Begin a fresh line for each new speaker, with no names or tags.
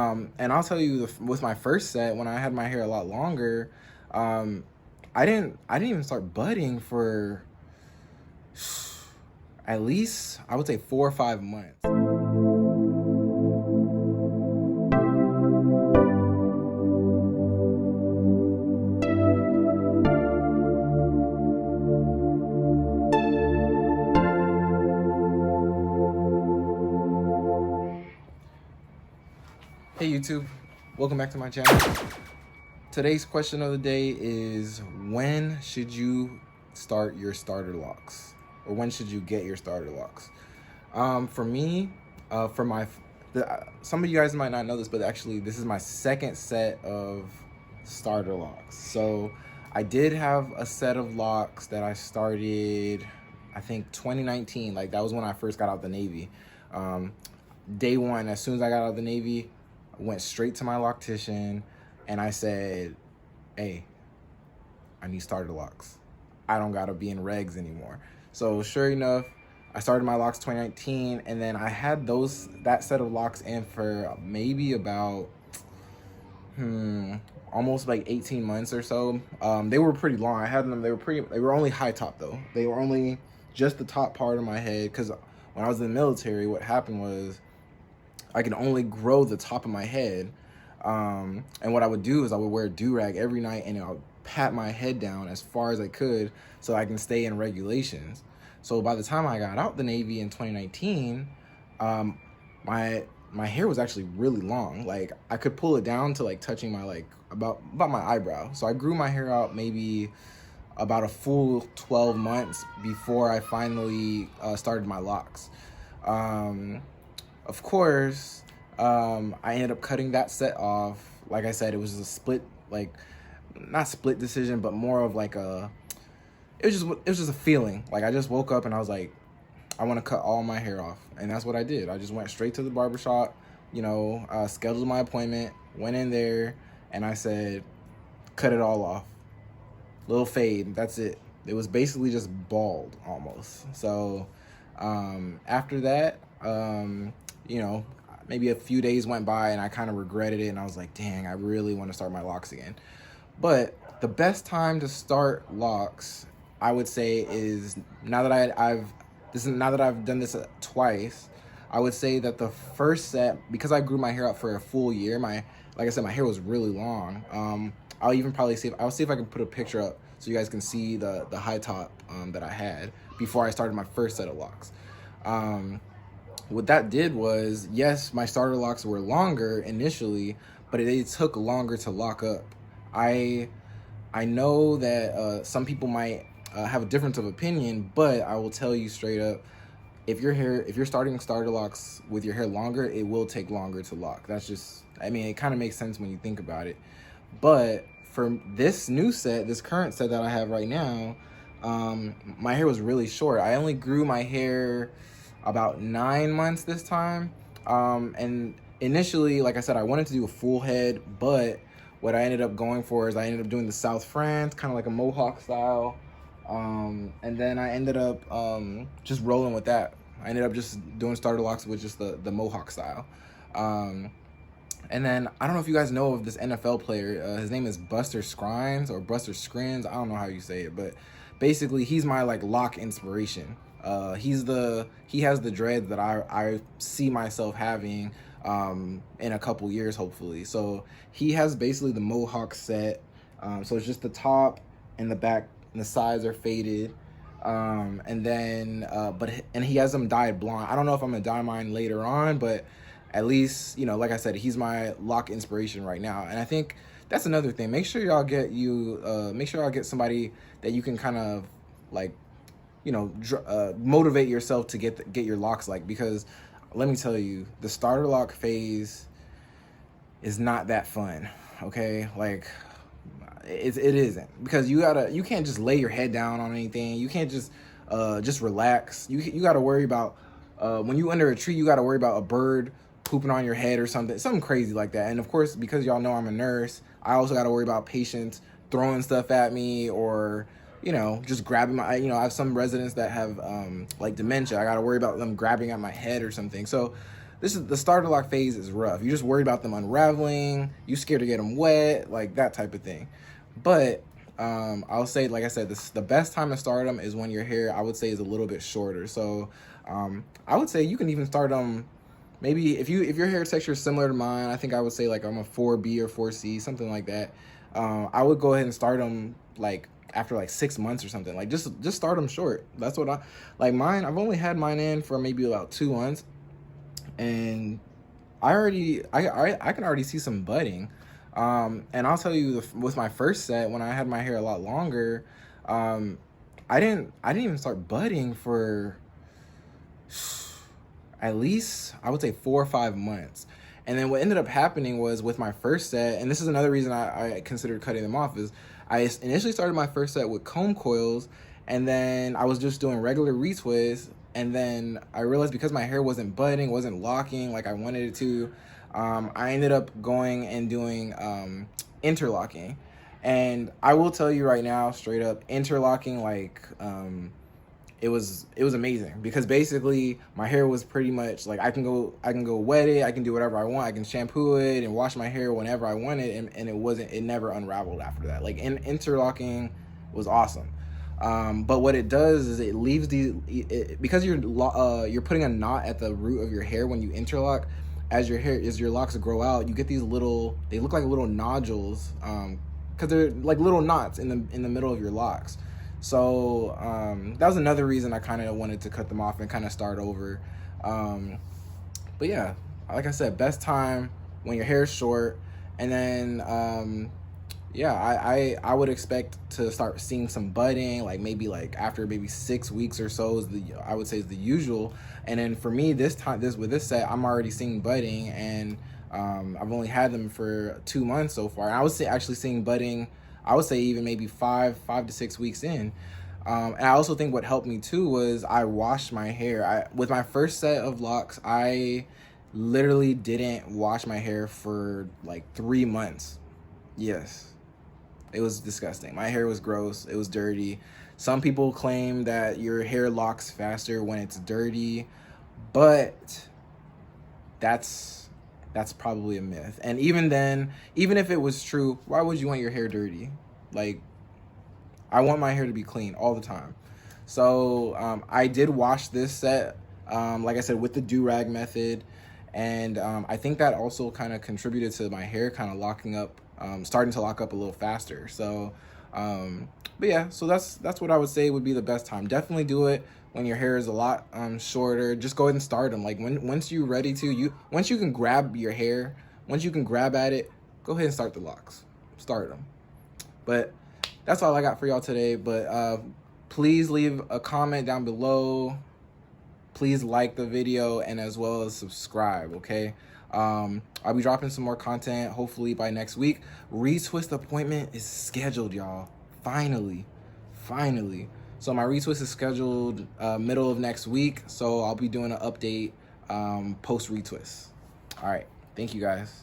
And I'll tell you, with my first set, when I had my hair a lot longer, um, I didn't even start budding for at least, I would say, 4 or 5 months. Hey YouTube, welcome back to my channel. Today's question of the day is, when should you start your starter locks? Or when should you get your starter locks? For me, some of you guys might not know this, but actually this is my second set of starter locks. So I did have a set of locks that I started, I think 2019, like that was when I first got out the Navy. Day one, as soon as I got out of the Navy, I went straight to my loctician and I said, hey, I need starter locks. I don't gotta be in regs anymore. So sure enough, I started my locks 2019, and then I had that set of locks in for maybe about almost like 18 months or so. They were pretty long. I had them, they were only high top though. They were only just the top part of my head, because when I was in the military, what happened was I could only grow the top of my head. And what I would do is I would wear a do-rag every night, and I would pat my head down as far as I could so I can stay in regulations. So by the time I got out the Navy in 2019, my hair was actually really long. Like I could pull it down to like touching my about my eyebrow. So I grew my hair out maybe about a full 12 months before I finally started my locks. Of course, I ended up cutting that set off. Like I said, it was a split, like not split decision, but more of like it was just a feeling. Like I just woke up and I was like, I want to cut all my hair off, and that's what I did. I just went straight to the barbershop, scheduled my appointment, went in there, and I said, cut it all off, little fade. That's it. It was basically just bald almost. So after that, maybe a few days went by and I kind of regretted it, and I was like, dang, I really want to start my locks again. But the best time to start locks, I would say, is now that I've done this twice, I would say that the first set, because I grew my hair out for a full year, like I said, my hair was really long. I'll even probably see if I can put a picture up so you guys can see the high top that I had before I started my first set of locks. What that did was, yes, my starter locks were longer initially, but it took longer to lock up. I know that some people might have a difference of opinion, but I will tell you straight up, if you're starting starter locks with your hair longer, it will take longer to lock. That's just, it kind of makes sense when you think about it. But for this current set that I have right now, my hair was really short. I only grew my hair about 9 months this time. And initially, like I said, I wanted to do a full head, but what I ended up going for is I ended up doing the South France, kind of like a mohawk style. And then I ended up just rolling with that. I ended up just doing starter locks with just the mohawk style. And then I don't know if you guys know of this NFL player. His name is Buster Scrines or Buster Scrins. I don't know how you say it, but basically he's my lock inspiration. He has the dreads that I see myself having in a couple years, hopefully. So he has basically the mohawk set. So it's just the top and the back and the sides are faded. And then and he has them dyed blonde. I don't know if I'm gonna dye mine later on, but at least, like I said, he's my lock inspiration right now. And I think that's another thing. Make sure y'all get somebody that you can kind of motivate yourself to get your locks, because let me tell you, the starter lock phase is not that fun. Okay, it isn't, because you can't just lay your head down on anything. You can't just relax. You got to worry about when you under a tree. You got to worry about a bird pooping on your head or something crazy like that. And of course, because y'all know I'm a nurse, I also got to worry about patients throwing stuff at me, or just grabbing my, I have some residents that have dementia. I got to worry about them grabbing at my head or something. So this is the starter lock phase is rough. You're just worried about them unraveling. You scared to get them wet, like that type of thing. But I'll say, like I said, the best time to start them is when your hair, I would say, is a little bit shorter. So I would say you can even start them. Maybe if your hair texture is similar to mine, I think I would say like I'm a 4B or 4C, something like that. I would go ahead and start them like after like 6 months or something. Like just start them short. That's what I like. Mine, I've only had mine in for maybe about 2 months, and I can already see some budding. And I'll tell you, with my first set, when I had my hair a lot longer, I didn't even start budding for at least, I would say, 4 or 5 months. And then what ended up happening was, with my first set, and this is another reason I considered cutting them off, is I initially started my first set with comb coils, and then I was just doing regular retwists, and then I realized because my hair wasn't budding, wasn't locking like I wanted it to, I ended up going and doing interlocking. And I will tell you right now, straight up, interlocking, like, it was amazing, because basically my hair was pretty much like, I can go wet it, I can do whatever I want, I can shampoo it and wash my hair whenever I want it, and it never unraveled after that. Like, interlocking was awesome. But what it does is it leaves because you're putting a knot at the root of your hair when you interlock. As your locks grow out, you get these they look like little nodules, because they're like little knots in the middle of your locks. So that was another reason I kind of wanted to cut them off and kind of start over. But yeah, like I said, best time when your hair is short. And then yeah, I would expect to start seeing some budding, like maybe like after maybe 6 weeks or so I would say is the usual. And then for me, with this set, I'm already seeing budding, and I've only had them for 2 months so far. And I was actually seeing budding, I would say even maybe 5 to 6 weeks in. And I also think what helped me too was I washed my hair. With my first set of locks, I literally didn't wash my hair for like 3 months. Yes, it was disgusting. My hair was gross. It was dirty. Some people claim that your hair locks faster when it's dirty, but that's probably a myth. And even then, even if it was true, why would you want your hair dirty? Like, I want my hair to be clean all the time. So I did wash this set, like I said, with the do-rag method. And I think that also kind of contributed to my hair kind of locking up, starting to lock up a little faster. So, but yeah, so that's what I would say would be the best time. Definitely do it when your hair is a lot shorter. Just go ahead and start them. Like, once you're ready to, once you can grab your hair, once you can grab at it, go ahead and start the locks. Start them. But that's all I got for y'all today. But please leave a comment down below. Please like the video, and as well as subscribe, okay? I'll be dropping some more content hopefully by next week. Retwist appointment is scheduled, y'all. Finally. So my retwist is scheduled middle of next week. So I'll be doing an update post retwist. All right. Thank you guys.